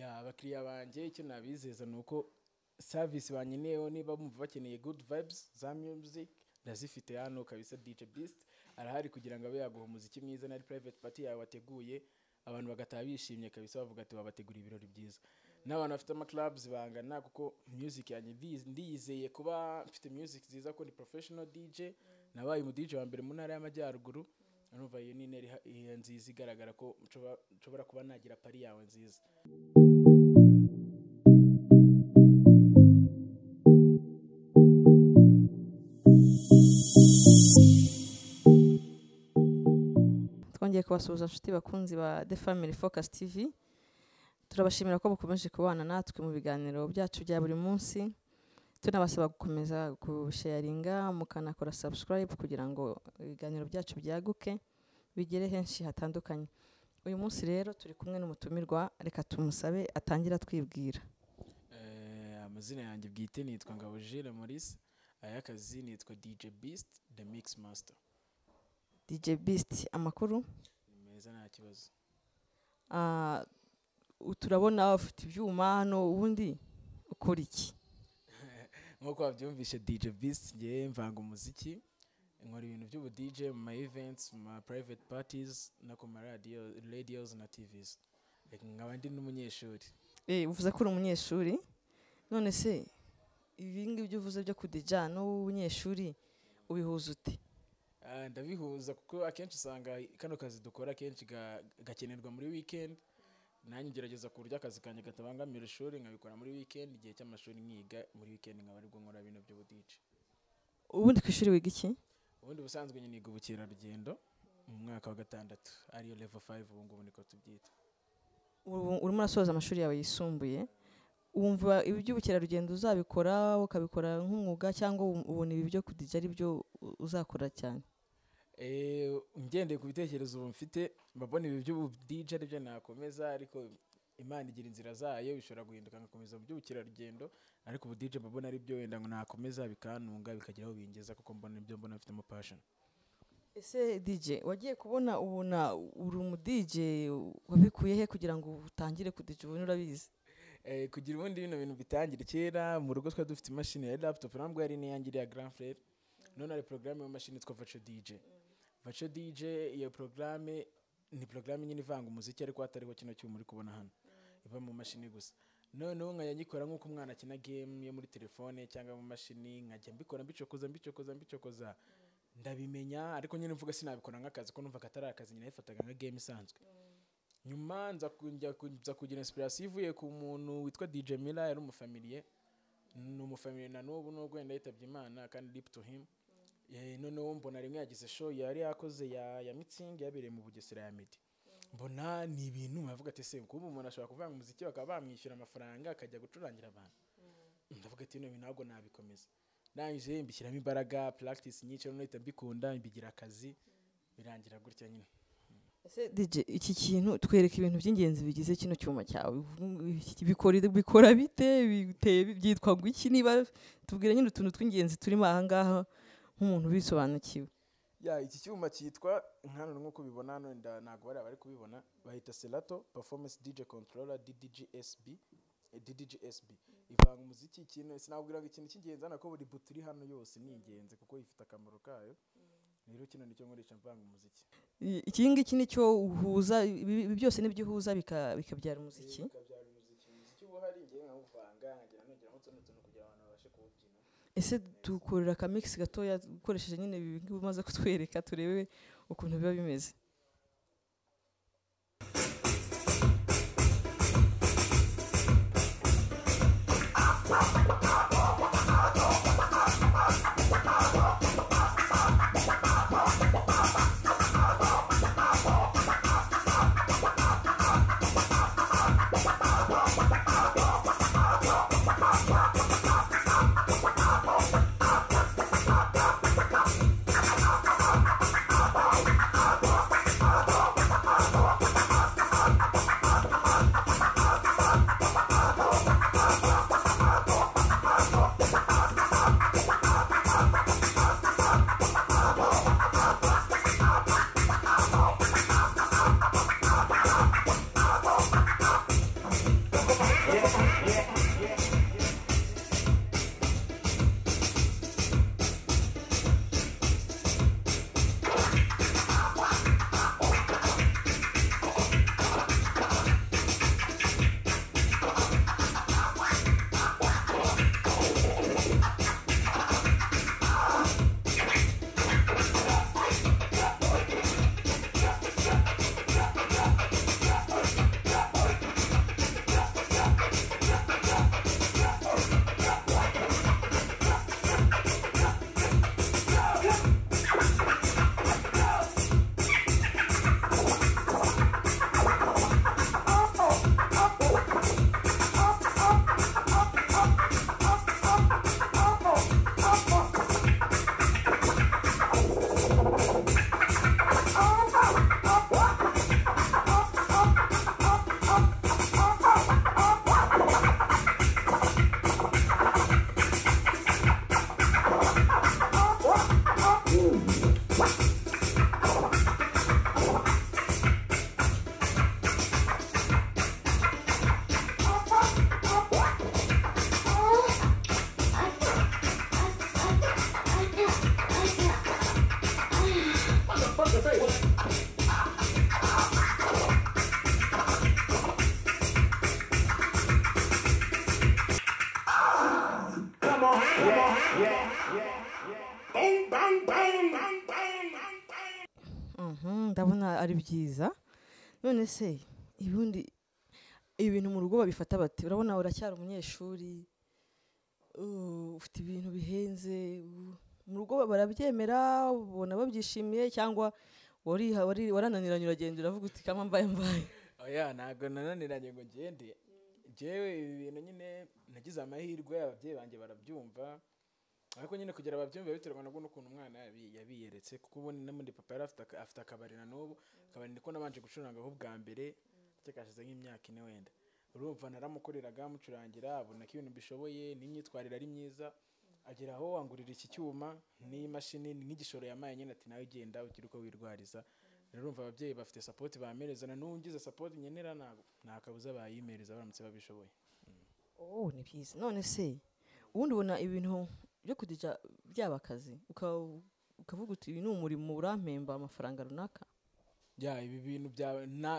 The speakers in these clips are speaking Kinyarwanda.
ya abakiriya banjye icyo nabizeza nuko service banyeneyeho niba bumva bakeneye good vibes za music ndazifite hano kabisa. DJ Beast arahari kugira ngo abe yaguha umuziki mwiza na private party yawe wateguye abantu bagataha bishimye kabisa bavuga ati wabategura ibirori byiza. N'abantu bafite ama clubs bangana kuko music yanjye ndiyizeye kuba mfite music nziza ko ni professional DJ nabaye mu DJ wa mbere mu ntara y'amajyaruguru. Urumva iyo ni intera nziza igaragara ko nshobora kuba nagira pari yawe nziza. Twongeye kubasuhuza nshuti bakunzi ba The Family Focus TV. Turabashimira ko mukomeje kubana natwe mu biganiro byacu bya buri munsi. Tunabasaba gukomeza kusharinga mukanakora subscribe kugira ngo ibiganiro byacu byaguke bigere henshi hatandukanye. Uyu munsi rero turi kumwe n'umutumirwa, reka tumusabe atangira twibwira. Amazina yanjye bwite nitwa Ngabojire Maurice, ayakazi nitwa DJ Beast the Mix Master. DJ Beast, amakuru? Meza nta kibazo. Turabona ufite ibyuma hano, ubundi ukora iki? Nkuko wabyumvishe DJ Beast ngiye mvanga umuziki, nkora ibintu by'ubu DJ mu my events, mu private parties na ku radios na TVs. Nkaba ndi n'umunyeshuri. Uvuze ko uri umunyeshuri? None se ibi ngibi uvuze byo kudija n'ubunyeshuri ubihuza ute? Ndabihuza kuko akenshi usanga kano kazi dukora kenshi gakenerwa muri weekend. Nanjye ngerageza kurya akazi kanje gatabangamira ishuri nkabikora muri weekend, igihe cy'amashuri nkiga muri weekend nkaba aribwo nkora ibintu by'ubudije. Ubundi ku ishuri wiga iki? Ubundi busanzwe nyine niga ubukerarugendo mu mwaka wa 6 ariyo level 5 ubu ngubu niko tubyita. Urimo urasoza amashuri yawe yisumbuye, wumva ibi by'ubukerarugendo uzabikora ukabikora nk'umwuga cyangwa ubona ibi byo kudija ari byo uzakora cyane? Ngendeye ku bitekerezo ubu mfite mbabona ibi by'ubu DJ ari byo nakomeza, ariko Imana igira inzira zayo bishobora guhinduka ngakomeza mu by'ubukerarugendo, ariko ubu DJ mbabona ari byo wenda ngo nakomeza bikanunga bikagira aho bingeza kuko mbona ibyo mbona mfite mo passion. Ese DJ wagiye kubona ubona uri umu DJ wabikuye he kugira ngo utangire kudija ubone urabizi? Kugira ubundi bino bintu bitangire kera mu rugo twa dufite imashini ya laptop nambwo yari niyangiriye grand frère, none ari programme y'imashini twa virtual DJ. Virtual DJ iyo programme ni programme nyine ivanga umuziki ariko atariho kino cyo muri kubona hano iva mu mashini gusa. None nkayanyikora nk'uko umwana akina game yo muri telefone cyangwa mu mashini, nkajya mbikora mbicokoza ndabimenya, ariko nyine mvuga sinabikora nk'akazi ko numva katari akazi, nyine yifataga nka game isanzwe. Nyuma nza kugira inspiration ivuye ku muntu witwa DJ Mira, yari umufamiliye na n'ubu n'ubwo yenda yitabye Imana kandi deep to him. None mbona rimwe yagize show yari yakoze ya mixing yabereye mu Bugesera ya Midi. Mbona ni ibintu navuga ati se kuba umuntu ashobora kuvanga umuziki bakaba bamwishyura amafaranga akajya gucurangira abantu. Ndavuga ati ibintu ntabwo nabikomeza. Nanje mbishyiramo imbaraga, practice nyinshi none mbikunda mbigira akazi birangira gutya nyine. Ese DJ iki kintu twereka ibintu by'ingenzi bigize kino cyuma cyawe, bikora bite, biteye byitwa ngo iki, niba tubwira nyine utuntu tw'ingenzi turimo aha ngaha nk'umuntu bisobanukiwe. Iki cyuma cyitwa nkano nkuko bibona hano ntago bari kubibona, bahita Serato Performance DJ Controller DDGSB. Ivanga umuziki. Ikintu sinabwira ngo ikintu cy'ingenzi nako buri buturi hano yose ni ingenzi kuko ifite akamaro kayo. Rero kino nicyo nkoresha mvanga umuziki. Iki ngiki nicyo uhuza, ibi byose nibyo uhuza bikabyara umuziki. Umuziki buhari ngiye nkawuvanga nkagira n'utuntu kugira abantu babashe kuwubyina. Ese dukorera aka mix gatoya ukoresheje nyine ibi umaze kutwereka turebe ukuntu biba bimeze. ndabona ari byiza. None se ibundi ibintu mu rugo babifata bati? Urabona uracyari umunyeshuri, ufite ibintu bihenze, mu rugo barabyemera, ubona babyishimiye, cyangwa warananiranye uragenda uravuga uti kama mbaye? Oya, ntabwo nananiranye ngo ngende. Jewe ibi bintu nyine nagize amahirwe, ababyeyi banjye barabyumva, ariko nyine kugira ababyumve biterwa n'ukuntu umwana yabiyeretse, kuko ubundi n'undi papa yari afite akabari na n'ubu akabari niko nabanje gucurangaho bwa mbere cyakashize nk'imyaka 4 wenda. Urumva naramukoreraga mucurangira, abona ko ibintu bishoboye n'imyitwarire ari myiza, agera aho angurira iki cyuma n'imashini n'igishoro yamaye nyine ati nawe genda ukiri uko wirwariza. Rero urumva ababyeyi bafite support bamerezana, n'ungize support nyenera nta kabuza bayimereza baramutse babishoboye. Ni byiza. None se ubundi ubona ibintu byo kudija byaba akazi ukavuga uti ni umurimo urampemba amafaranga runaka? Ibi bintu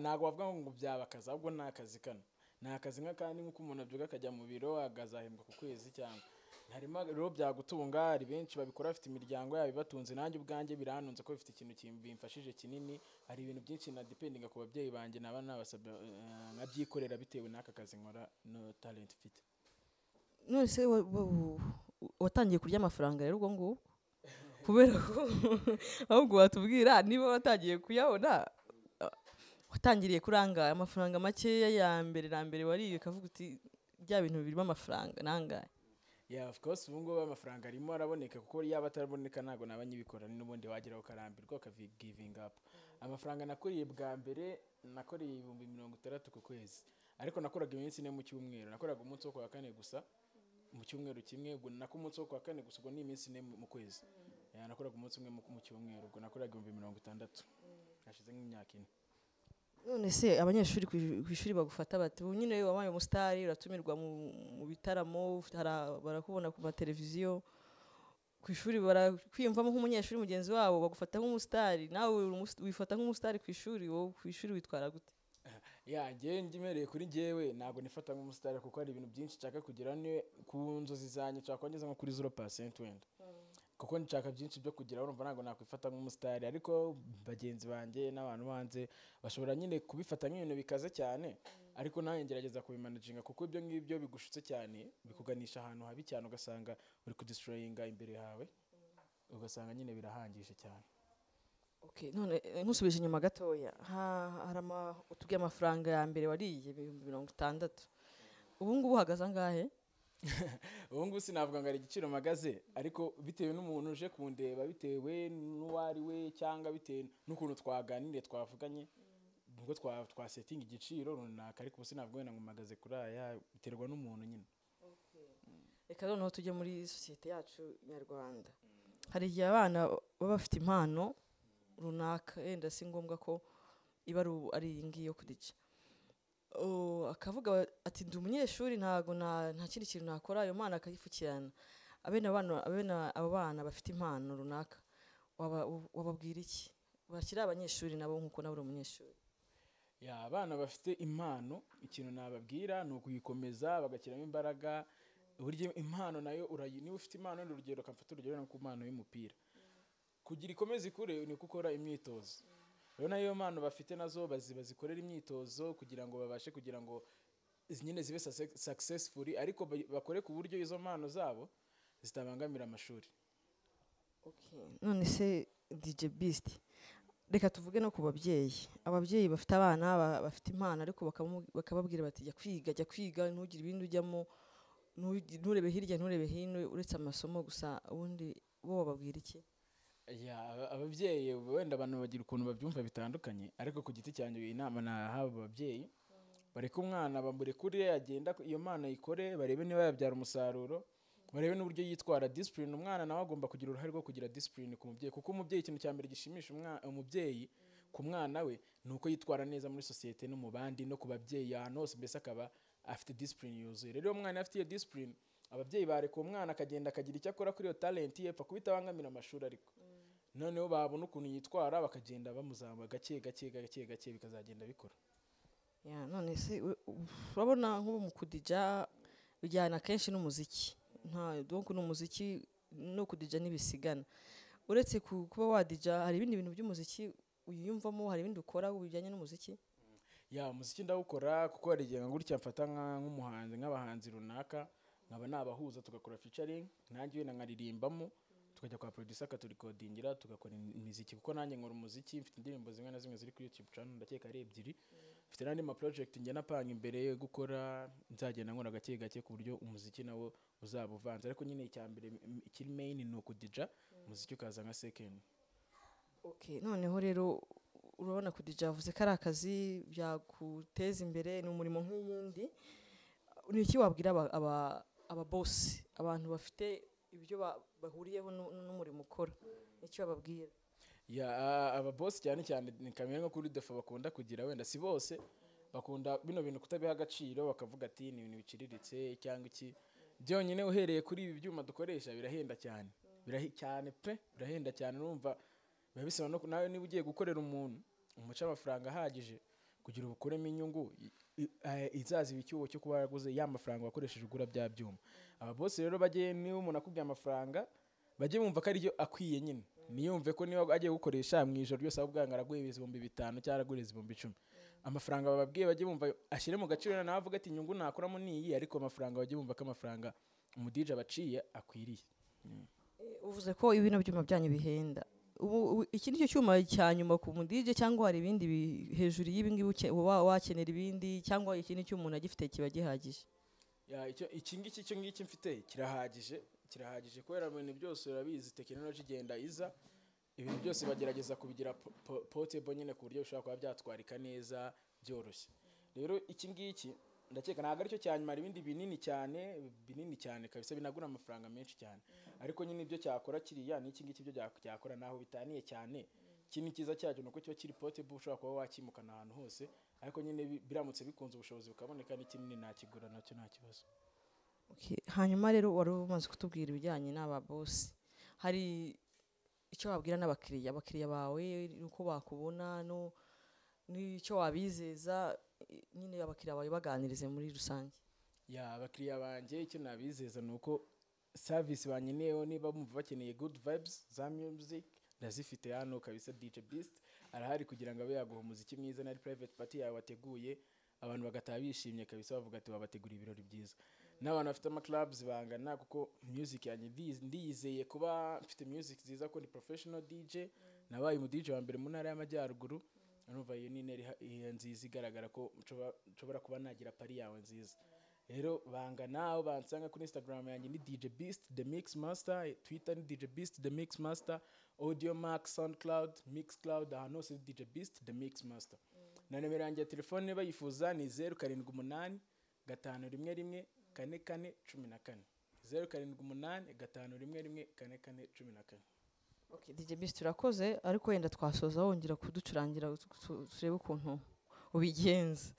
ntago bavuga ngo byaba akazi, ahubwo ni akazi kano. Ni akazi nk'akandi nk'uko umuntu abyuka akajya mu biro agazahembwa ku kwezi cyangwa harimo rero byagutunga. Ari benshi babikora bafite imiryango yabo ibatunze, nanjye ubwanjye biranunze ko bifite ikintu bimfashije kinini. Hari ibintu byinshi na dependinga ku babyeyi banjye naba nabasabye nkabyikorera bitewe n'aka kazi nkora no talent mfite. None se watangiye kurya amafaranga rero ubwo ngubwo? Kubera ko ahubwo watubwira niba watangiye kuyabona, watangiriye kuranga amafaranga makeya ya mbere wariye ukavuga uti bya bintu birimo amafaranga nangaye? Of course ubu ngubu amafaranga arimo araboneka, kuko yaba ataraboneka ntago nabanyibikora, n'ubundi wageraho karambirwa giving up. Amafaranga nakuriye bwa mbere nakoriye 60,000 ku kwezi, ariko nakoraga iminsi 4 mu cyumweru. Nakoraga umunsi wo kwa kane gusa mu cyumweru kimwe, ubwo nako umunsi wo kwa kane gusa, ubwo ni iminsi 4 mu kwezi. Nakoraga umunsi umwe mu cyumweru, ubwo nakoraga 60,000 hashize nk'imyaka 4. None se abanyeshuri ku ishuri bagufata bati? Ubu nyine wabaye umusitari, uratumirwa mu bitaramo, barakubona ku mateleviziyo, ku ishuri barakwiyumvamo nk'umunyeshuri mugenzi wabo, bagufata nk'umusitari. Nawe wifata nk'umusitari ku ishuri? Wowe ku ishuri witwara gute? Njye ngimereye kuri njyewe ntabwo nifata nk'umusitari, kuko hari ibintu byinshi nshaka kugira ku nzozi zanjye, nshaka kongeza nko kuri 0% wenda, kuko nshaka byinshi byo kugira. Urumva ntabwo nakwifata nk'umusitari, ariko bagenzi banjye n'abantu banze bashobora nyine kubifata nk'ibintu bikaze cyane, ariko nanjye ngerageza kubimanaginga, kuko ibyo ngibyo bigushutse cyane bikuganisha ahantu habi cyane, ugasanga uri kudestroyinga imbere yawe, ugasanga nyine birahangije cyane. None nkusubije inyuma gatoya, utubwiye amafaranga ya mbere wariye 60,000, ubu ngubu uhagaze angahe? Ubu ngubu sinavuga ngo ari igiciro magaze, ariko bitewe n'umuntu uje kundeba, bitewe n'uwari we, cyangwa bitewe n'ukuntu twaganiriye twavuganye, ubwo twasetting igiciro runaka, ariko sinavuga ngo magaze kuri aya, biterwa n'umuntu nyine. Reka noneho tujye muri societe yacu nyarwanda. Hari igihe abana baba bafite impano runaka, yenda si ngombwa ko iba ari iyi ngiyi yo kudija. akavuga ati ndi umunyeshuri ntago nta kindi kintu nakora, ayo mana akayifukirana. Abo bana bafite impano runaka wababwira iki? Bakiri abanyeshuri nabo nkuko nabo uri umunyeshuri. Abana bafite impano ikintu nababwira ni ukuyikomeza bagashyiramo imbaraga. Uburyo impano nayo niba ufite impano n'urugero kamfata urugero ku mpano y'umupira, kugira ikomeze ikure ni gukora imyitozo. Rero nayo mpano bafite nazo bazikorera imyitozo kugira ngo babashe kugira ngo nyine zibe successful, ariko bakore ku buryo izo mpano zabo zitabangamira amashuri. None se DJ Beast, reka tuvuge no ku babyeyi. Ababyeyi bafite abana bafite impano ariko bakababwira bati jya kwiga ntugire ibindi ujyamo, nturebe hirya nturebe hino uretse amasomo gusa, ubundi bo bababwira iki? Ababyeyi wenda abantu bagira ukuntu babyumva bitandukanye, ariko ku giti cyanjye inama nahawe ababyeyi bareka umwana bamurekure agenda iyo mana ikore, barebe niba yabyara umusaruro, barebe n'uburyo yitwara discipline. Umwana nawe agomba kugira uruhare rwo kugira discipline ku mubyeyi, kuko umubyeyi ikintu cya mbere gishimisha umubyeyi ku mwana we ni uko yitwara neza muri societe no mu bandi no ku babyeyi ahantu hose, mbese akaba afite discipline yuzuye. Rero umwana afite iyo discipline, ababyeyi bareka umwana akagenda akagira icyo akora kuri iyo talent ye, pfa kubita bangamira amashuri, ariko noneho babona ukuntu yitwara bakagenda bamuzamura gake bikazagenda bikora. None se urabona nk'ubu mu kudija bijyana kenshi n'umuziki, donc n'umuziki no kudija nibisigana. Uretse kuba wadija, hari ibindi bintu by'umuziki uyiyumvamo, hari ibindi ukora bijyanye n'umuziki? Umuziki ndawukora kuko hari igihe gutya mfata nk'umuhanzi nk'abahanzi runaka nkaba nabahuza tugakora featuring, nanjye wenda nkaririmbamo, tukajya kwa producer akaturikodingira tugakora imiziki, kuko nanjye nkora umuziki. Mfite indirimbo zimwe na zimwe ziri kuri YouTube channel, ndakeka ari 2. Mfite n'andi ma project njye napanga imbere yo gukora, nzagenda nkora gake ku buryo umuziki nawo uzaba uvanze, ariko nyine icyambere ikiri main ni ukudija, umuziki ukaza nka second. Noneho rero urabona kudija vuze ko ari akazi byaguteza imbere, ni umurimo nk'iyindi. Ni iki wabwira aba boss, abantu bafite ibyo bahuriyeho n'umurimo ukora, icyo bababwira? Aba boss cyane ni kamera nko kuri defo bakunda kugira, wenda si bose bakunda bino bintu kutabiha agaciro, bakavuga ati ni ibintu biciriritse cyangwa iki. Byonyine uhereye kuri ibi byuma dukoresha birahenda cyane, birahenda cyane. Urumva biba bisaba no nawe niba ugiye gukorera umuntu umuca amafaranga ahagije kugira ubukuremo inyungu izaza icyuho cyo kuba yaraguze ya mafaranga wakoresheje ugura bya byuma. Aba boss rero bagiye, niba umuntu akubye amafaranga bajye bumva ko ariyo akwiye nyine, niyumve ko niba agiye gukoresha mu ijoro ryose abubwanga araguye 5,000 cyangwa araguye 10,000, amafaranga bababwiye bajye bumva ashyire mu gaciro, nawe avuga ati inyungu nakuramo niyi, ariko amafaranga bajye bumva ko amafaranga umudije abaciye akwiriye. Uvuze ko ibintu byuma byanyu bihenda, iki nicyo cyuma cya nyuma ku mudije cyangwa hari ibindi hejuru y'ibi ngibi wakenera ibindi, cyangwa ikindi cy'umuntu agifite kiba gihagije? Iki ngiki mfite kirahagije kubera ibintu byose urabizi technology igenda iza, ibintu byose bagerageza kubigira portable nyine ku buryo bishobora kuba byatwarika neza byoroshye. Rero iki ngiki ndakeka ntabwo aricyo cyanyuma, hari ibindi binini cyane kabisa binagura amafaranga menshi cyane, ariko nyine ibyo cyakora kiriya ni iki ngiki byo cyakora naho bitaniye cyane. Ikindi cyiza cyacyo nuko cyo kiri portable, ushobora kuba wakimukana ahantu hose, ariko nyine biramutse bikunze ubushobozi bukaboneka n'ikinini nakigura nacyo nta kibazo. Hanyuma rero wari umaze kutubwira ibijyanye n'aba boss, hari icyo wabwira abakiriya bawe, uko bakubona n'icyo wabizeza nyine abakiriya bawe baganirize muri rusange? Abakiriya banjye icyo nabizeza ni uko service banyeneyeho, niba bumva bakeneye good vibes za music ndazifite hano kabisa. DJ Beast arahari kugira ngo abe yaguha umuziki mwiza, na private party yawe wateguye abantu bagataha bishimye kabisa, bavuga ati wabategura ibirori byiza. N'abantu bafite ama clubs bangana, kuko music yanjye ndiyizeye kuba mfite music nziza, ko ndi professional DJ, nabaye mu DJ wa mbere mu ntara y'Amajyaruguru. Urumva iyo ni nziza igaragara ko nshobora kuba nagira pari yawe nziza. Rero bangana aho bansanga kuri Instagram yanjye ni DJ Beast the Mix Master, Twitter ni DJ Beast the Mix Master, Audio Max, SoundCloud, Mixcloud, ahantu hose ni DJ Beast the Mix Master. Na nimero yanjye ya telefone bayifuza ni 078 511 4414, 078 511 4414. DJ Beast turakoze, ariko wenda twasoza wongera kuducurangira turebe ukuntu ubigenza.